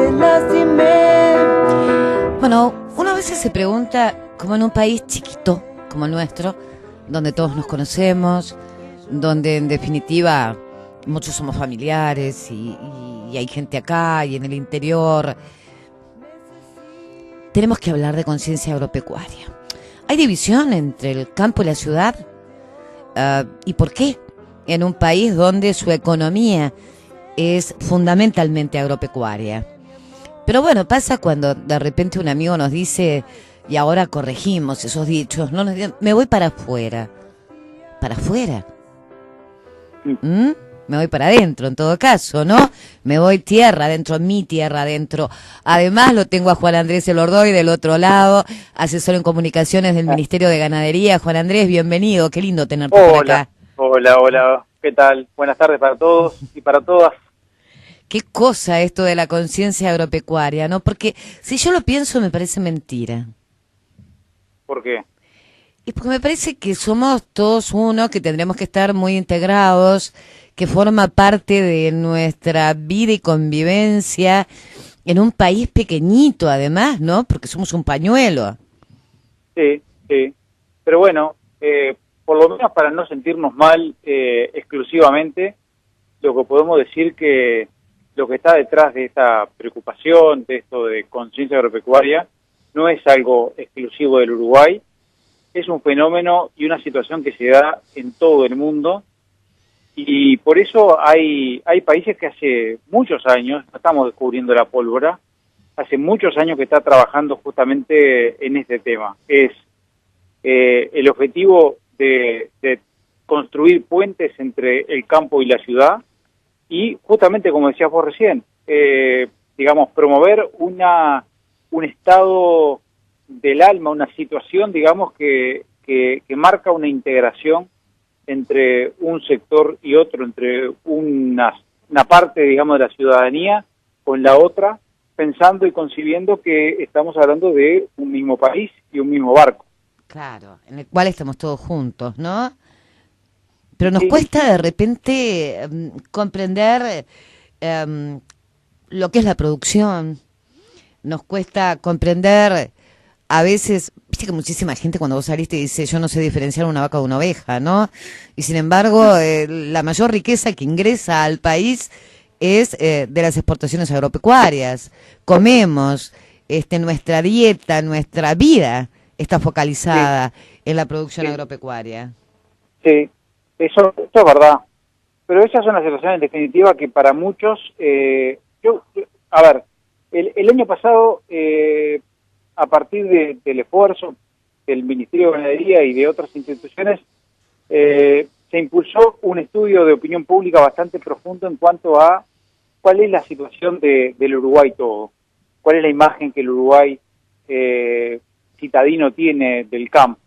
te lastimé. Bueno, uno a veces se pregunta, como en un país chiquito como el nuestro, donde todos nos conocemos, donde en definitiva muchos somos familiares y hay gente acá y en el interior, tenemos que hablar de conciencia agropecuaria. ¿Hay división entre el campo y la ciudad? ¿Y por qué? En un país donde su economía es fundamentalmente agropecuaria. Pero bueno, pasa cuando de repente un amigo nos dice, y ahora corregimos esos dichos, no nos digan, me voy para afuera. ¿Para afuera? Me voy para adentro, en todo caso, ¿no? Me voy tierra adentro, mi tierra adentro. Además lo tengo a Juan Andrés Elordoy del otro lado, asesor en comunicaciones del Ministerio de Ganadería. Juan Andrés, bienvenido, qué lindo tenerte por acá. Hola, ¿qué tal? Buenas tardes para todos y para todas. Qué cosa esto de la conciencia agropecuaria, ¿no? Porque si yo lo pienso me parece mentira. ¿Por qué? Y porque me parece que somos todos uno, que tendremos que estar muy integrados, que forma parte de nuestra vida y convivencia en un país pequeñito además, ¿no? Porque somos un pañuelo. Sí. Pero bueno, por lo menos para no sentirnos mal exclusivamente, lo que podemos decir que lo que está detrás de esta preocupación, de esto de conciencia agropecuaria, no es algo exclusivo del Uruguay, es un fenómeno y una situación que se da en todo el mundo, y por eso hay países que hace muchos años, no estamos descubriendo la pólvora, hace muchos años que está trabajando justamente en este tema. Es el objetivo de construir puentes entre el campo y la ciudad, y justamente, como decías vos recién, digamos, promover un estado del alma, una situación, digamos, que marca una integración entre un sector y otro, entre una parte, digamos, de la ciudadanía con la otra, pensando y concibiendo que estamos hablando de un mismo país y un mismo barco. Claro, en el cual estamos todos juntos, ¿no? Pero nos cuesta de repente comprender lo que es la producción, nos cuesta comprender a veces, viste que muchísima gente cuando vos saliste dice yo no sé diferenciar una vaca de una oveja, ¿no? Y sin embargo la mayor riqueza que ingresa al país es de las exportaciones agropecuarias. Comemos, nuestra dieta, nuestra vida está focalizada en la producción agropecuaria. Sí. Eso es verdad, pero esa es una situación en definitiva que para muchos, el año pasado, a partir del esfuerzo del Ministerio de Ganadería y de otras instituciones, se impulsó un estudio de opinión pública bastante profundo en cuanto a cuál es la situación del Uruguay todo, cuál es la imagen que el Uruguay citadino tiene del campo.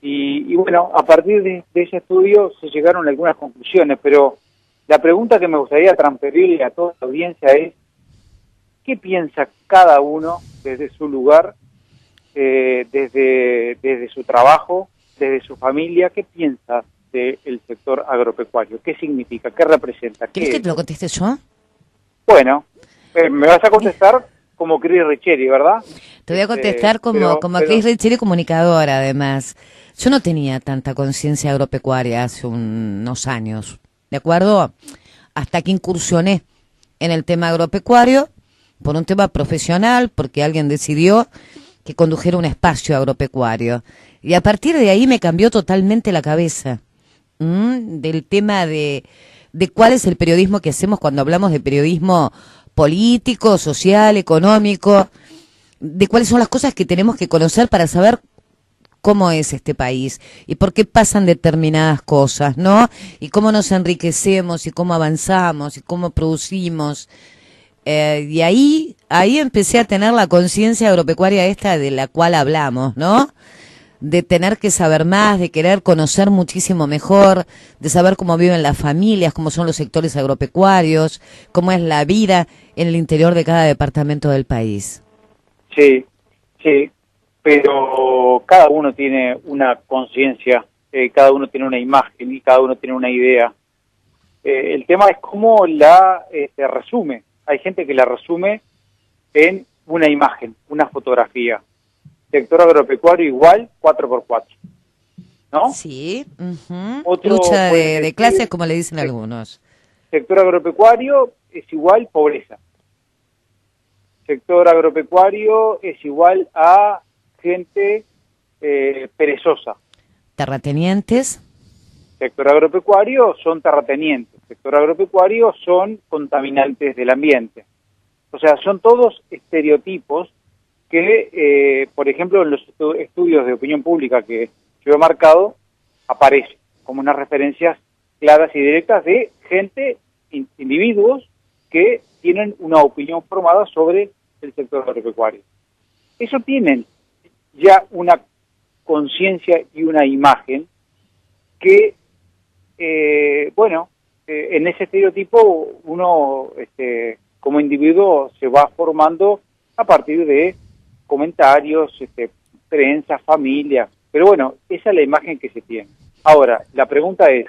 Y bueno, a partir de ese estudio se llegaron a algunas conclusiones, pero la pregunta que me gustaría transferirle a toda la audiencia es, ¿qué piensa cada uno desde su lugar, desde su trabajo, desde su familia? ¿Qué piensa del sector agropecuario? ¿Qué significa? ¿Qué representa? ¿Querés que te lo conteste yo? Bueno, me vas a contestar como Cris Richeri, ¿verdad? Te voy a contestar como Cris Richeri, comunicadora, además. Yo no tenía tanta conciencia agropecuaria hace unos años, ¿de acuerdo? Hasta que incursioné en el tema agropecuario por un tema profesional, porque alguien decidió que condujera un espacio agropecuario. Y a partir de ahí me cambió totalmente la cabeza del tema de cuál es el periodismo que hacemos cuando hablamos de periodismo político, social, económico, de cuáles son las cosas que tenemos que conocer para saber cómo es este país y por qué pasan determinadas cosas, ¿no? Y cómo nos enriquecemos y cómo avanzamos y cómo producimos. Y ahí empecé a tener la conciencia agropecuaria esta de la cual hablamos, ¿no? De tener que saber más, de querer conocer muchísimo mejor, de saber cómo viven las familias, cómo son los sectores agropecuarios, cómo es la vida en el interior de cada departamento del país. Sí, pero cada uno tiene una conciencia, cada uno tiene una imagen y cada uno tiene una idea. El tema es cómo la resume. Hay gente que la resume en una imagen, una fotografía. Sector agropecuario igual 4x4, ¿no? Sí. Otro Lucha puede de clases, como le dicen algunos. sector agropecuario es igual pobreza. Sector agropecuario es igual a gente perezosa. Terratenientes. Sector agropecuario son terratenientes. Sector agropecuario son contaminantes del ambiente. O sea, son todos estereotipos que, por ejemplo, en los estudios de opinión pública que yo he marcado, aparecen como unas referencias claras y directas de gente, individuos, que tienen una opinión formada sobre el sector agropecuario. Eso tienen ya una conciencia y una imagen que, en ese estereotipo uno, como individuo, se va formando a partir de comentarios, creencias, familia. Pero bueno, esa es la imagen que se tiene. Ahora, la pregunta es,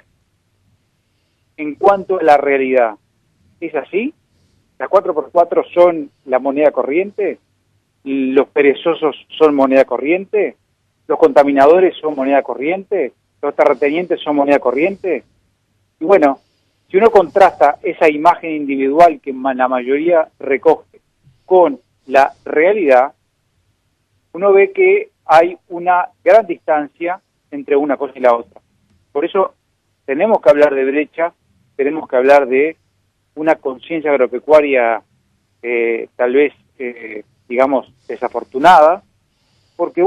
en cuanto a la realidad, ¿es así? ¿Las 4x4 son la moneda corriente? ¿Los perezosos son moneda corriente? ¿Los contaminadores son moneda corriente? ¿Los terratenientes son moneda corriente? Y bueno, si uno contrasta esa imagen individual que la mayoría recoge con la realidad, uno ve que hay una gran distancia entre una cosa y la otra. Por eso tenemos que hablar de brecha, tenemos que hablar de una conciencia agropecuaria tal vez, digamos, desafortunada, porque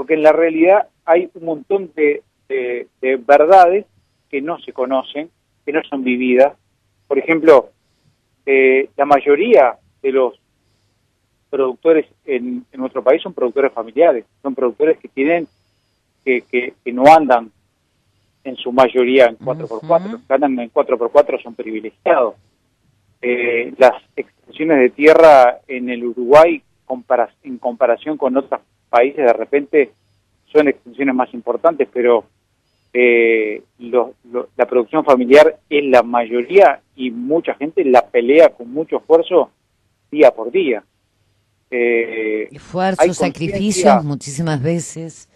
en la realidad hay un montón de verdades que no se conocen, que no son vividas. Por ejemplo, la mayoría de los productores en nuestro país son productores familiares, son productores que tienen, que no andan en su mayoría en 4x4, los que andan en 4x4 son privilegiados. Las extensiones de tierra en el Uruguay, en comparación con otros países, de repente son extensiones más importantes, pero la producción familiar es la mayoría y mucha gente la pelea con mucho esfuerzo día por día. Esfuerzo, sacrificios muchísimas veces.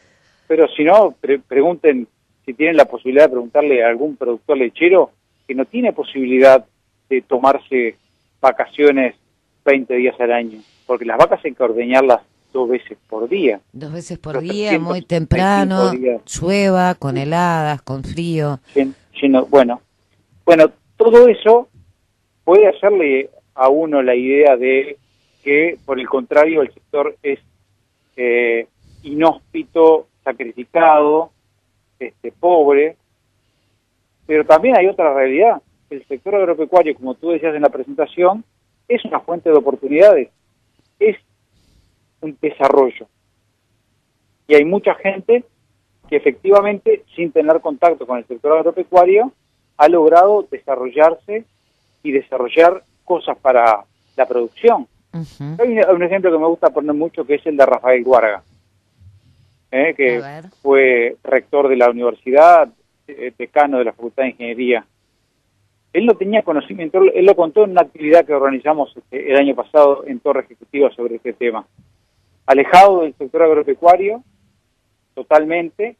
Pero si no, pregunten, si tienen la posibilidad de preguntarle a algún productor lechero que no tiene posibilidad de tomarse vacaciones 20 días al año, porque las vacas hay que ordeñarlas 2 veces por día. 2 veces por día, muy temprano, llueva, con heladas, con frío. Bueno, todo eso puede hacerle a uno la idea de que, por el contrario, el sector es inhóspito, sacrificado, pobre, pero también hay otra realidad. El sector agropecuario, como tú decías en la presentación, es una fuente de oportunidades, es un desarrollo. Y hay mucha gente que efectivamente, sin tener contacto con el sector agropecuario, ha logrado desarrollarse y desarrollar cosas para la producción. Hay un ejemplo que me gusta poner mucho, que es el de Rafael Guarga, que fue rector de la universidad, decano de la Facultad de Ingeniería. Él no tenía conocimiento, él lo contó en una actividad que organizamos el año pasado en Torre Ejecutiva sobre este tema. Alejado del sector agropecuario, totalmente,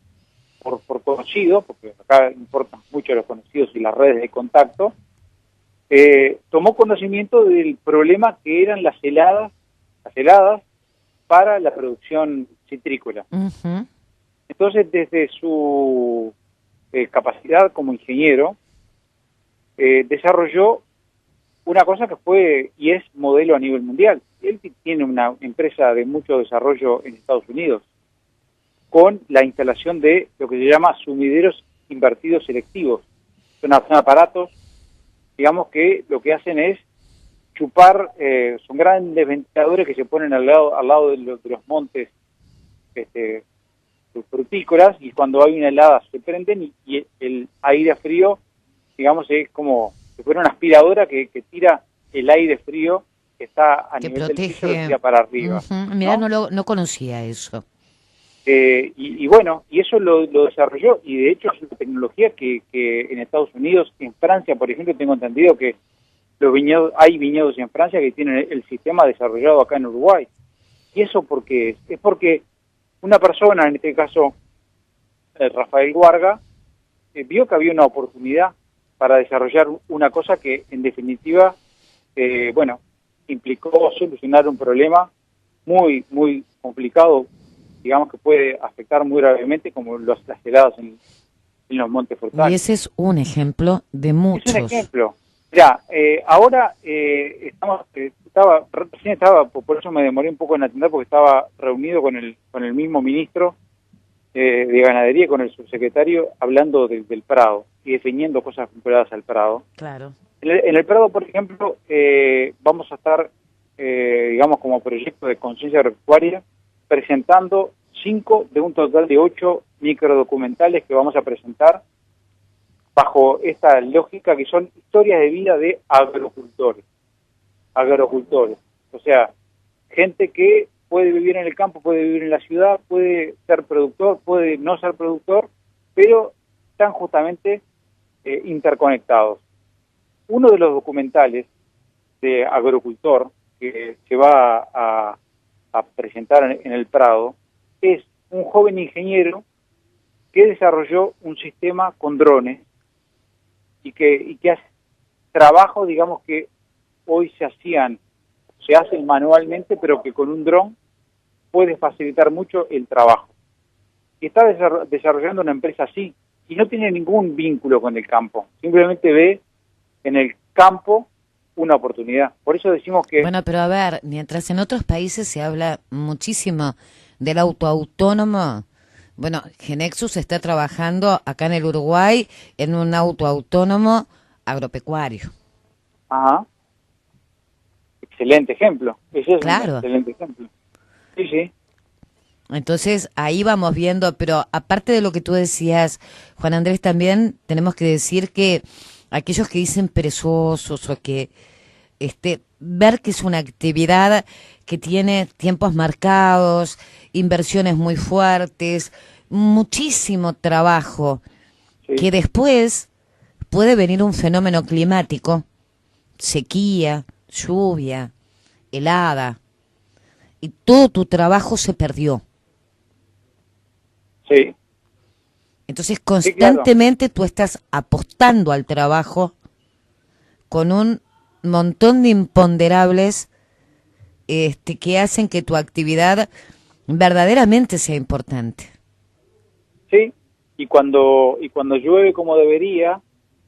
por conocido, porque acá importan mucho los conocidos y las redes de contacto, tomó conocimiento del problema que eran las heladas para la producción citrícola. Entonces, desde su capacidad como ingeniero, desarrolló una cosa que fue y es modelo a nivel mundial. Él tiene una empresa de mucho desarrollo en Estados Unidos, con la instalación de lo que se llama sumideros invertidos selectivos. Son aparatos, digamos, que lo que hacen es chupar, son grandes ventiladores que se ponen al lado de los montes frutícolas, y cuando hay una helada se prenden y el aire frío, digamos, es como si fuera una aspiradora que tira el aire frío que está a nivel del piso, lo tira para arriba. Mirá, no conocía eso. Y eso lo desarrolló, y de hecho es una tecnología que en Estados Unidos, en Francia, por ejemplo, tengo entendido que Los viñedos, hay viñedos en Francia que tienen el sistema desarrollado acá en Uruguay. ¿Y eso por qué es? Es porque una persona, en este caso Rafael Guarga, vio que había una oportunidad para desarrollar una cosa que, en definitiva, implicó solucionar un problema muy, muy complicado, digamos que puede afectar muy gravemente, como las heladas en los Montes Fortales. Y ese es un ejemplo de muchos. Es un ejemplo. Mirá, ahora recién estaba, por eso me demoré un poco en atender, porque estaba reunido con el mismo ministro de Ganadería, con el subsecretario, hablando del Prado y definiendo cosas vinculadas al Prado. Claro. En el Prado, por ejemplo, vamos a estar, digamos, como proyecto de conciencia agropecuaria, presentando 5 de un total de 8 microdocumentales que vamos a presentar bajo esta lógica, que son historias de vida de agrocultores. O sea, gente que puede vivir en el campo, puede vivir en la ciudad, puede ser productor, puede no ser productor, pero están justamente interconectados. Uno de los documentales de agrocultor que se va a presentar en el Prado es un joven ingeniero que desarrolló un sistema con drones y que hace trabajo, digamos, que hoy se hacen manualmente, pero que con un dron puede facilitar mucho el trabajo. Y está desarrollando una empresa así, y no tiene ningún vínculo con el campo, simplemente ve en el campo una oportunidad. Por eso decimos que... Bueno, pero a ver, mientras en otros países se habla muchísimo del auto autónomo, bueno, Genexus está trabajando acá en el Uruguay en un auto autónomo agropecuario. Ajá. Excelente ejemplo. Ese es claro. Un excelente ejemplo. Sí, sí. Entonces ahí vamos viendo, pero aparte de lo que tú decías, Juan Andrés, también tenemos que decir que aquellos que dicen perezosos o que ver que es una actividad que tiene tiempos marcados, inversiones muy fuertes, muchísimo trabajo, Sí. que después puede venir un fenómeno climático, sequía, lluvia, helada, y todo tu trabajo se perdió. Sí. Entonces constantemente sí, claro, tú estás apostando al trabajo con un montón de imponderables que hacen que tu actividad verdaderamente sea importante. Sí, y cuando llueve como debería,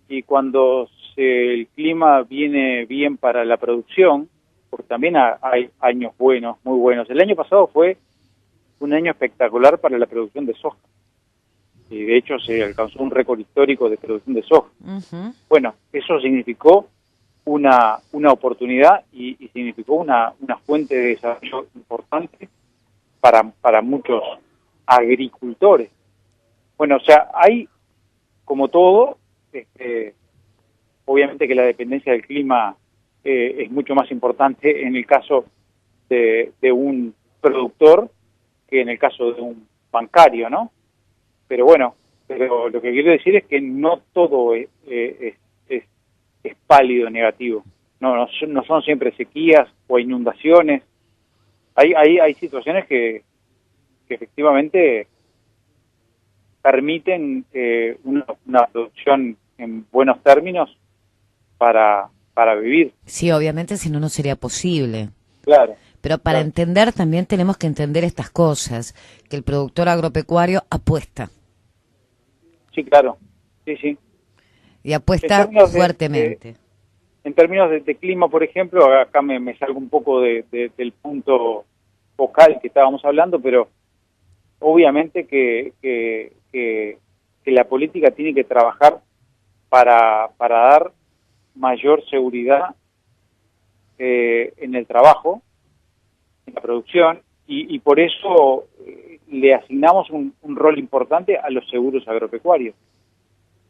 y cuando el clima viene bien para la producción, porque también hay años buenos, muy buenos. El año pasado fue un año espectacular para la producción de soja. Y de hecho se alcanzó un récord histórico de producción de soja. Uh-huh. Bueno, eso significó una oportunidad y significó una fuente de desarrollo importante para muchos agricultores. Bueno, o sea, hay, como todo, obviamente que la dependencia del clima es mucho más importante en el caso de un productor que en el caso de un bancario, ¿no? Pero bueno, lo que quiero decir es que no todo es pálido negativo. No son siempre sequías o inundaciones. Hay situaciones que efectivamente permiten una producción en buenos términos para vivir. Sí, obviamente, si no, no sería posible. Claro. Pero para entender también tenemos que entender estas cosas, que el productor agropecuario apuesta. Sí, claro. Sí, sí. Y apuesta fuertemente. En términos de clima, por ejemplo, acá me salgo un poco del punto focal que estábamos hablando, pero obviamente que la política tiene que trabajar para dar mayor seguridad en el trabajo, en la producción, y por eso le asignamos un rol importante a los seguros agropecuarios.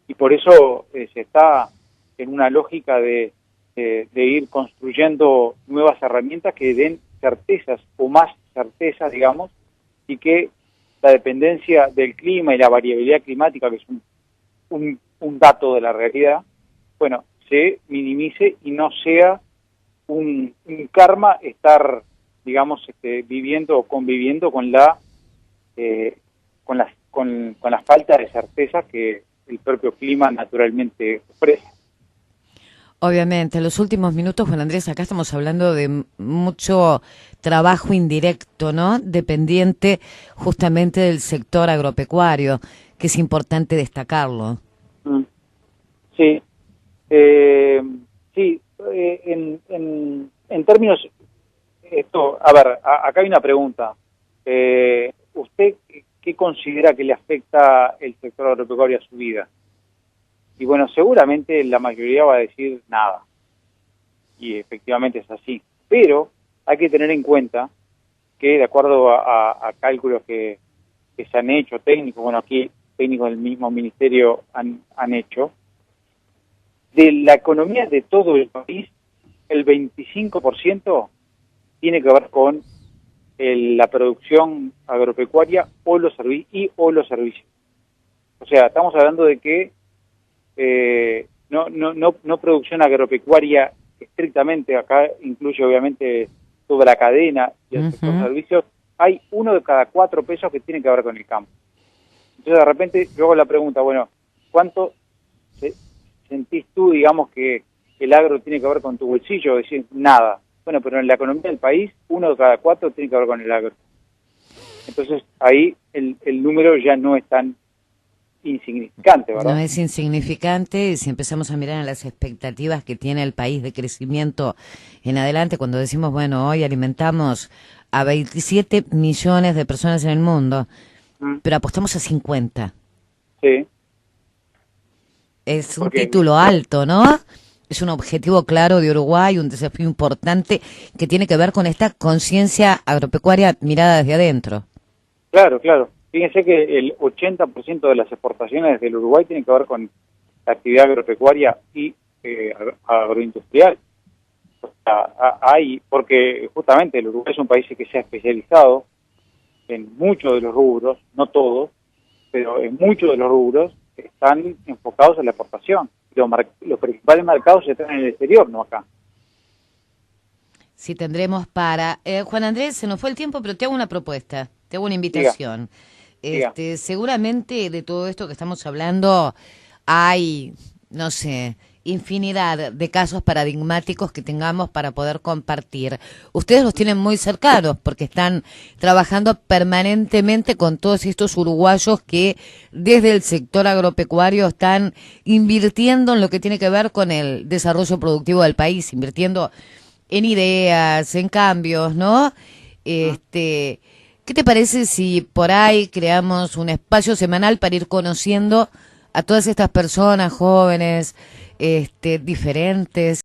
Y por eso se está en una lógica de ir construyendo nuevas herramientas que den certezas o más certezas, digamos, y que la dependencia del clima y la variabilidad climática, que es un dato de la realidad, bueno, se minimice y no sea un karma estar, digamos, viviendo o conviviendo con la falta de certeza que el propio clima naturalmente ofrece. Obviamente, en los últimos minutos, Juan Andrés, acá estamos hablando de mucho trabajo indirecto, ¿no? Dependiente justamente del sector agropecuario, que es importante destacarlo. Sí, sí, en términos, a ver, acá hay una pregunta. ¿Usted qué considera que le afecta el sector agropecuario a su vida? Y bueno, seguramente la mayoría va a decir nada. Y efectivamente es así. Pero hay que tener en cuenta que, de acuerdo a cálculos que se han hecho, técnicos, bueno, aquí técnicos del mismo ministerio han hecho, de la economía de todo el país, el 25% tiene que ver con la producción agropecuaria o los servicios. O sea, estamos hablando de que no producción agropecuaria estrictamente, acá incluye obviamente toda la cadena y el sector servicios, hay 1 de cada 4 pesos que tiene que ver con el campo. Entonces de repente yo hago la pregunta, bueno, ¿cuánto sentís tú, digamos, que el agro tiene que ver con tu bolsillo? Decir, nada. Bueno, pero en la economía del país, 1 de cada 4 tiene que ver con el agro. Entonces ahí el número ya no es tan insignificante, ¿verdad? No es insignificante, si empezamos a mirar en las expectativas que tiene el país de crecimiento en adelante, cuando decimos, bueno, hoy alimentamos a 27 millones de personas en el mundo, pero apostamos a 50. Sí. Es un título alto, ¿no? Es un objetivo claro de Uruguay, un desafío importante que tiene que ver con esta conciencia agropecuaria mirada desde adentro. Claro, claro. Fíjense que el 80% de las exportaciones del Uruguay tienen que ver con la actividad agropecuaria y agroindustrial. O sea, porque justamente el Uruguay es un país que se ha especializado en muchos de los rubros, no todos, pero en muchos de los rubros están enfocados en la exportación. Los principales mercados están en el exterior, no acá. Sí, tendremos para... Juan Andrés, se nos fue el tiempo, pero te hago una propuesta, te hago una invitación. Diga. Seguramente de todo esto que estamos hablando hay, no sé, infinidad de casos paradigmáticos que tengamos para poder compartir. Ustedes los tienen muy cercanos porque están trabajando permanentemente con todos estos uruguayos que desde el sector agropecuario están invirtiendo en lo que tiene que ver con el desarrollo productivo del país, invirtiendo en ideas, en cambios, ¿no? ¿Qué te parece si por ahí creamos un espacio semanal para ir conociendo a todas estas personas jóvenes, diferentes?